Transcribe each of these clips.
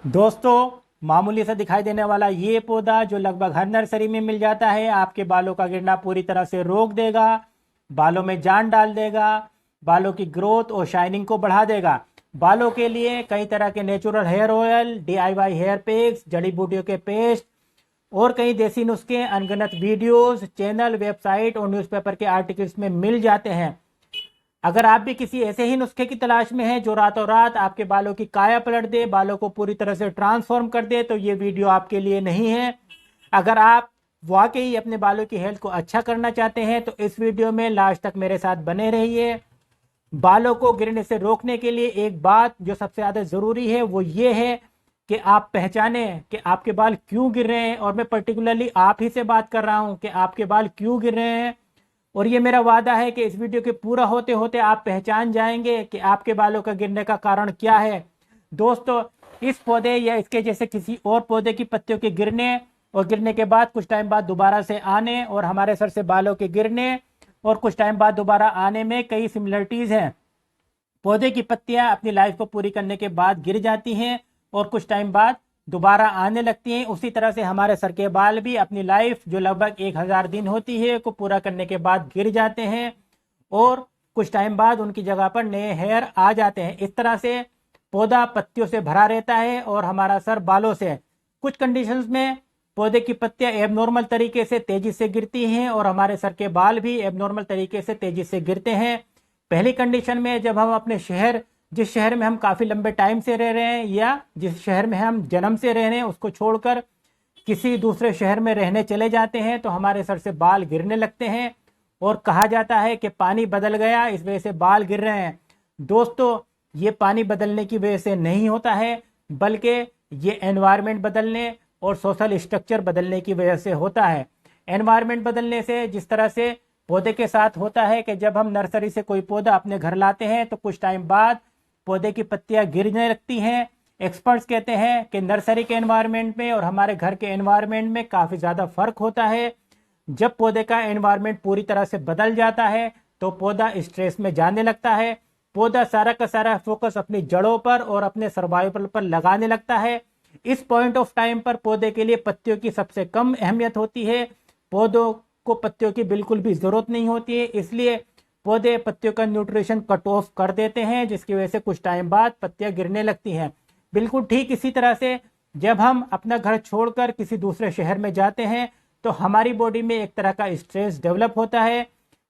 दोस्तों, मामूली सा दिखाई देने वाला ये पौधा जो लगभग हर नर्सरी में मिल जाता है, आपके बालों का गिरना पूरी तरह से रोक देगा, बालों में जान डाल देगा, बालों की ग्रोथ और शाइनिंग को बढ़ा देगा। बालों के लिए कई तरह के natural hair oil, DIY hair packs, जड़ी बूटियों के पेस्ट और कई देसी नुस्खे अनगिनत वीडियोस, चैनल, वेबसाइट और न्यूज़पेपर के आर्टिकल्स में मिल जाते हैं। अगर आप भी किसी ऐसे ही नुस्खे की तलाश में हैं जो रातों रात आपके बालों की काया पलट दे, बालों को पूरी तरह से ट्रांसफॉर्म कर दे, तो ये वीडियो आपके लिए नहीं है। अगर आप वाकई अपने बालों की हेल्थ को अच्छा करना चाहते हैं तो इस वीडियो में लास्ट तक मेरे साथ बने रहिए। बालों को गिरने से रोकने के लिए एक बात जो सबसे ज़्यादा ज़रूरी है वो ये है कि आप पहचाने कि आपके बाल क्यों गिर रहे हैं, और मैं पर्टिकुलरली आप ही से बात कर रहा हूं कि आपके बाल क्यों गिर रहे हैं। और ये मेरा वादा है कि इस वीडियो के पूरा होते होते आप पहचान जाएंगे कि आपके बालों का गिरने का कारण क्या है। दोस्तों, इस पौधे या इसके जैसे किसी और पौधे की पत्तियों के गिरने और गिरने के बाद कुछ टाइम बाद दोबारा से आने और हमारे सर से बालों के गिरने और कुछ टाइम बाद दोबारा आने में कई सिमिलरिटीज़ हैं। पौधे की पत्तियां अपनी लाइफ को पूरी करने के बाद गिर जाती हैं और कुछ टाइम बाद दोबारा आने लगती हैं। उसी तरह से हमारे सर के बाल भी अपनी लाइफ जो लगभग 1000 दिन होती है को पूरा करने के बाद गिर जाते हैं और कुछ टाइम बाद उनकी जगह पर नए हेयर आ जाते हैं। इस तरह से पौधा पत्तियों से भरा रहता है और हमारा सर बालों से। कुछ कंडीशंस में पौधे की पत्तियां एबनॉर्मल तरीके से तेजी से गिरती हैं और हमारे सर के बाल भी एबनॉर्मल तरीके से तेजी से गिरते हैं। पहली कंडीशन में जब हम अपने जिस शहर में हम काफ़ी लंबे टाइम से रह रहे हैं या जिस शहर में हम जन्म से रह रहे हैं उसको छोड़कर किसी दूसरे शहर में रहने चले जाते हैं तो हमारे सर से बाल गिरने लगते हैं और कहा जाता है कि पानी बदल गया, इस वजह से बाल गिर रहे हैं। दोस्तों, ये पानी बदलने की वजह से नहीं होता है, बल्कि ये एनवायरनमेंट बदलने और सोशल स्ट्रक्चर बदलने की वजह से होता है। एनवायरनमेंट बदलने से जिस तरह से पौधे के साथ होता है कि जब हम नर्सरी से कोई पौधा अपने घर लाते हैं तो कुछ टाइम बाद पौधे की पत्तियां गिरने लगती हैं। एक्सपर्ट्स कहते हैं कि नर्सरी के एनवायरनमेंट में और हमारे घर के एनवायरनमेंट में काफ़ी ज़्यादा फर्क होता है। जब पौधे का एनवायरनमेंट पूरी तरह से बदल जाता है तो पौधा स्ट्रेस में जाने लगता है। पौधा सारा का सारा फोकस अपनी जड़ों पर और अपने सर्वाइवल पर लगाने लगता है। इस पॉइंट ऑफ टाइम पर पौधे के लिए पत्तियों की सबसे कम अहमियत होती है। पौधों को पत्तियों की बिल्कुल भी ज़रूरत नहीं होती है, इसलिए पौधे पत्तियों का न्यूट्रिशन कट ऑफ कर देते हैं, जिसकी वजह से कुछ टाइम बाद पत्तियां गिरने लगती हैं। बिल्कुल ठीक इसी तरह से जब हम अपना घर छोड़कर किसी दूसरे शहर में जाते हैं तो हमारी बॉडी में एक तरह का स्ट्रेस डेवलप होता है।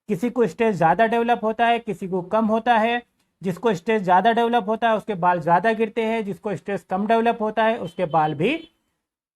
किसी को स्ट्रेस ज़्यादा डेवलप होता है, किसी को कम होता है। जिसको स्ट्रेस ज़्यादा डेवलप होता है उसके बाल ज़्यादा गिरते हैं, जिसको स्ट्रेस कम डेवलप होता है उसके बाल भी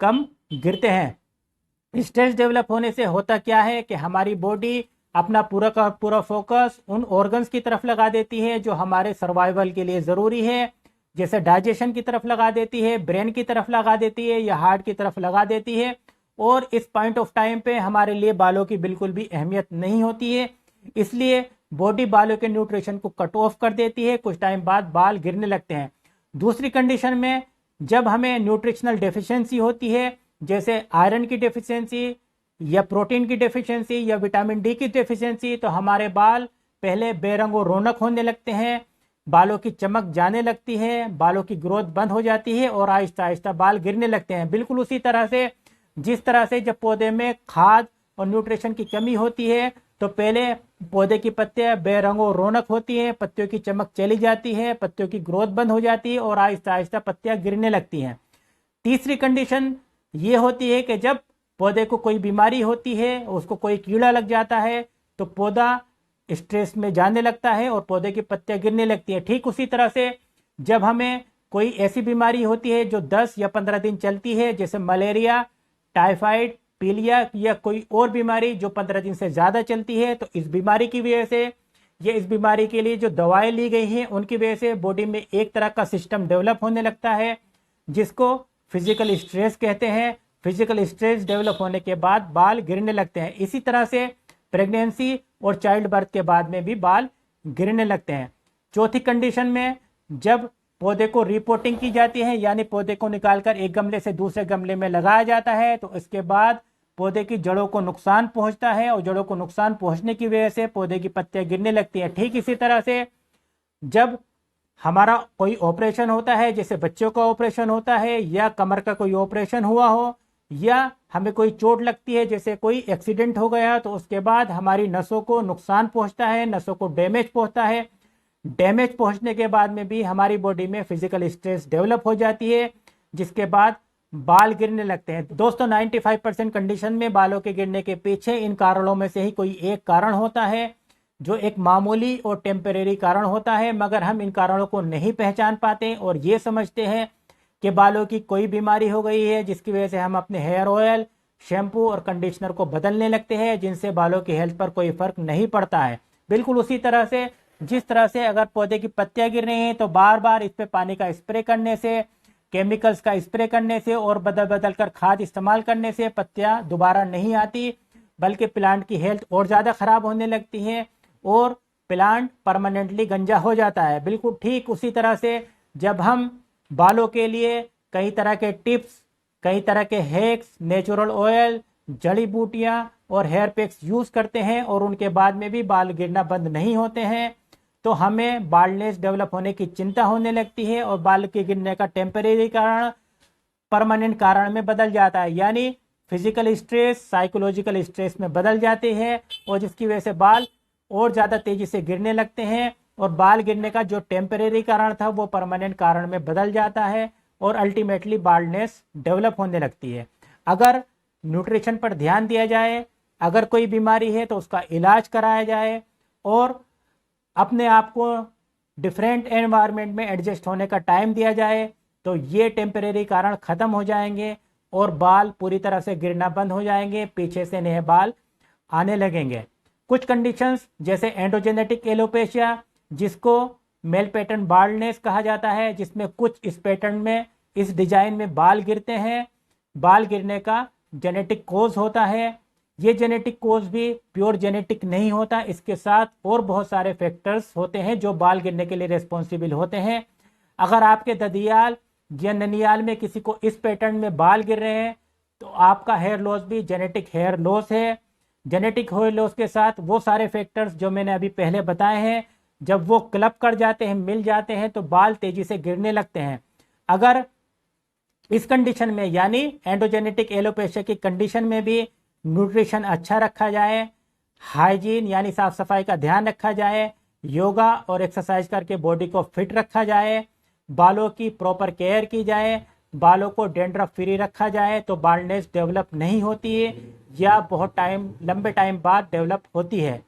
कम गिरते हैं। स्ट्रेस डेवलप होने से होता क्या है कि हमारी बॉडी अपना पूरा का पूरा फोकस उन ऑर्गन्स की तरफ लगा देती है जो हमारे सर्वाइवल के लिए ज़रूरी है, जैसे डाइजेशन की तरफ लगा देती है, ब्रेन की तरफ लगा देती है या हार्ट की तरफ लगा देती है। और इस पॉइंट ऑफ टाइम पे हमारे लिए बालों की बिल्कुल भी अहमियत नहीं होती है, इसलिए बॉडी बालों के न्यूट्रिशन को कट ऑफ कर देती है। कुछ टाइम बाद बाल गिरने लगते हैं। दूसरी कंडीशन में जब हमें न्यूट्रिशनल डेफिशिएंसी होती है, जैसे आयरन की डेफिशिएंसी या प्रोटीन की डेफिशिएंसी या विटामिन डी की डेफिशिएंसी, तो हमारे बाल पहले बेरंग और रौनक होने लगते हैं, बालों की चमक जाने लगती है, बालों की ग्रोथ बंद हो जाती है और आहिस्ता आहिस्ता बाल गिरने लगते हैं। बिल्कुल उसी तरह से जिस तरह से जब पौधे में खाद और न्यूट्रिशन की कमी होती है तो पहले पौधे की पत्तियां बेरंग और रौनक होती हैं, पत्तियों की चमक चली जाती है, पत्तियों की ग्रोथ बंद हो जाती है और आहिस्ता आहिस्ता पत्तियां गिरने लगती हैं। तीसरी कंडीशन ये होती है कि जब पौधे को कोई बीमारी होती है, उसको कोई कीड़ा लग जाता है तो पौधा स्ट्रेस में जाने लगता है और पौधे की पत्तियां गिरने लगती हैं। ठीक उसी तरह से जब हमें कोई ऐसी बीमारी होती है जो 10 या 15 दिन चलती है, जैसे मलेरिया, टाइफाइड, पीलिया या कोई और बीमारी जो 15 दिन से ज़्यादा चलती है, तो इस बीमारी की वजह से या इस बीमारी के लिए जो दवाएं ली गई हैं उनकी वजह से बॉडी में एक तरह का सिस्टम डेवलप होने लगता है जिसको फिजिकल स्ट्रेस कहते हैं। फिजिकल स्ट्रेस डेवलप होने के बाद बाल गिरने लगते हैं। इसी तरह से प्रेगनेंसी और चाइल्ड बर्थ के बाद में भी बाल गिरने लगते हैं। चौथी कंडीशन में जब पौधे को रिपोर्टिंग की जाती है, यानी पौधे को निकालकर एक गमले से दूसरे गमले में लगाया जाता है, तो इसके बाद पौधे की जड़ों को नुकसान पहुंचता है और जड़ों को नुकसान पहुंचने की वजह से पौधे की पत्तियां गिरने लगती हैं। ठीक इसी तरह से जब हमारा कोई ऑपरेशन होता है, जैसे बच्चों का ऑपरेशन होता है या कमर का कोई ऑपरेशन हुआ हो, या हमें कोई चोट लगती है, जैसे कोई एक्सीडेंट हो गया, तो उसके बाद हमारी नसों को नुकसान पहुंचता है, नसों को डैमेज पहुंचता है। डैमेज पहुंचने के बाद में भी हमारी बॉडी में फिजिकल स्ट्रेस डेवलप हो जाती है, जिसके बाद बाल गिरने लगते हैं। दोस्तों 95% कंडीशन में बालों के गिरने के पीछे इन कारणों में से ही कोई एक कारण होता है, जो एक मामूली और टेम्परेरी कारण होता है, मगर हम इन कारणों को नहीं पहचान पाते और ये समझते हैं कि बालों की कोई बीमारी हो गई है, जिसकी वजह से हम अपने हेयर ऑयल, शैम्पू और कंडीशनर को बदलने लगते हैं, जिनसे बालों की हेल्थ पर कोई फर्क नहीं पड़ता है। बिल्कुल उसी तरह से जिस तरह से अगर पौधे की पत्तियां गिर रही हैं तो बार बार इस पे पानी का स्प्रे करने से, केमिकल्स का स्प्रे करने से और बदल बदल कर खाद इस्तेमाल करने से पत्तियां दोबारा नहीं आती, बल्कि प्लांट की हेल्थ और ज़्यादा खराब होने लगती है और प्लांट परमानेंटली गंजा हो जाता है। बिल्कुल ठीक उसी तरह से जब हम बालों के लिए कई तरह के टिप्स, कई तरह के हैक्स, नेचुरल ऑयल, जड़ी बूटियां और हेयर पैक्स यूज़ करते हैं और उनके बाद में भी बाल गिरना बंद नहीं होते हैं, तो हमें बाल्डनेस डेवलप होने की चिंता होने लगती है और बाल के गिरने का टेम्परेरी कारण परमानेंट कारण में बदल जाता है, यानी फिजिकल स्ट्रेस साइकोलॉजिकल स्ट्रेस में बदल जाते हैं, और जिसकी वजह से बाल और ज़्यादा तेज़ी से गिरने लगते हैं और बाल गिरने का जो टेम्परेरी कारण था वो परमानेंट कारण में बदल जाता है और अल्टीमेटली बाल्डनेस डेवलप होने लगती है। अगर न्यूट्रिशन पर ध्यान दिया जाए, अगर कोई बीमारी है तो उसका इलाज कराया जाए और अपने आप को डिफरेंट एनवायरनमेंट में एडजस्ट होने का टाइम दिया जाए, तो ये टेम्परेरी कारण ख़त्म हो जाएंगे और बाल पूरी तरह से गिरना बंद हो जाएंगे, पीछे से नए बाल आने लगेंगे। कुछ कंडीशंस जैसे एंड्रोजेनेटिक एलोपेशिया, जिसको मेल पैटर्न बाल्डनेस कहा जाता है, जिसमें कुछ इस पैटर्न में, इस डिजाइन में बाल गिरते हैं। बाल गिरने का जेनेटिक कोज होता है। ये जेनेटिक कोज भी प्योर जेनेटिक नहीं होता, इसके साथ और बहुत सारे फैक्टर्स होते हैं जो बाल गिरने के लिए रिस्पॉन्सिबल होते हैं। अगर आपके ददियाल या ननियाल में किसी को इस पैटर्न में बाल गिर रहे हैं तो आपका हेयर लॉस भी जेनेटिक हेयर लॉस है। जेनेटिक हेयर लॉस के साथ वो सारे फैक्टर्स जो मैंने अभी पहले बताए हैं, जब वो क्लब कर जाते हैं, मिल जाते हैं, तो बाल तेजी से गिरने लगते हैं। अगर इस कंडीशन में यानी एंडोजेनेटिक एलोपेशिया की कंडीशन में भी न्यूट्रिशन अच्छा रखा जाए, हाइजीन यानी साफ सफाई का ध्यान रखा जाए, योगा और एक्सरसाइज करके बॉडी को फिट रखा जाए, बालों की प्रॉपर केयर की जाए, बालों को डेंड्रफ फ्री रखा जाए, तो बाल्डनेस डेवलप नहीं होती है या बहुत टाइम, लंबे टाइम बाद डेवलप होती है।